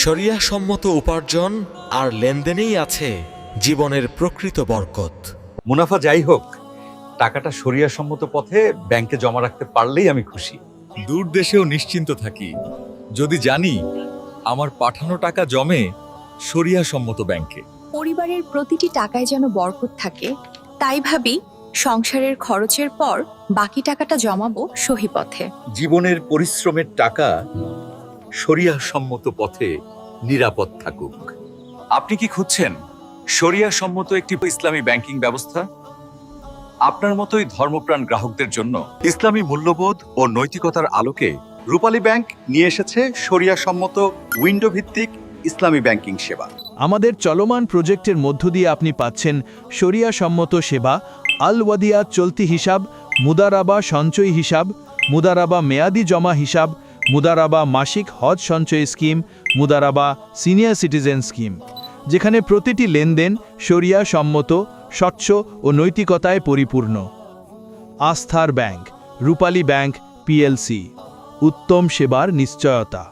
শরিয়াসম্মত উপার্জন আর লেনদেনেই আছে জীবনের প্রকৃত বরকত। মুনাফা যাই হোক, টাকাটা শরিয়াসম্মত পথে ব্যাংকে জমা রাখতে পারলেই আমি খুশি। দূর দেশেও নিশ্চিন্ত থাকি যদি জানি আমার পাঠানো টাকা জমে শরিয়াসম্মত ব্যাংকে। পরিবারের প্রতিটি টাকায় যেন বরকত থাকে, তাই ভাবি সংসারের খরচের পর বাকি টাকাটা জমাবো সহি পথে। জীবনের পরিশ্রমের টাকা শরিয়াসম্মত পথে নিরাপদ থাকুক। আপনি কি খুঁজছেন শরিয়াসম্মত একটি ইসলামী ব্যাংকিং ব্যবস্থা? আপনার মতোই ধর্মপ্রাণ গ্রাহকদের জন্য ইসলামী মূল্যবোধ ও নৈতিকতার আলোকে রূপালী ব্যাংক নিয়ে এসেছে শরিয়াসম্মত উইন্ডো ভিত্তিক ইসলামী ব্যাংকিং সেবা। আমাদের চলমান প্রজেক্টের মধ্য দিয়ে আপনি পাচ্ছেন শরিয়া সম্মত সেবা, আল ওয়াদিয়া চলতি হিসাব, মুদারাবা সঞ্চয় হিসাব, মুদারাবা মেয়াদি জমা হিসাব, মুদারাবা মাসিক হজ সঞ্চয় scheme, Mudaraba senior citizen scheme, যেখানে প্রতিটি লেনদেন শরিয়া সম্মত, স্বচ্ছ ও নৈতিকতায় পরিপূর্ণ। আস্থার ব্যাংক, রূপালী ব্যাংক পিএলসি, উত্তম সেবার নিশ্চয়তা।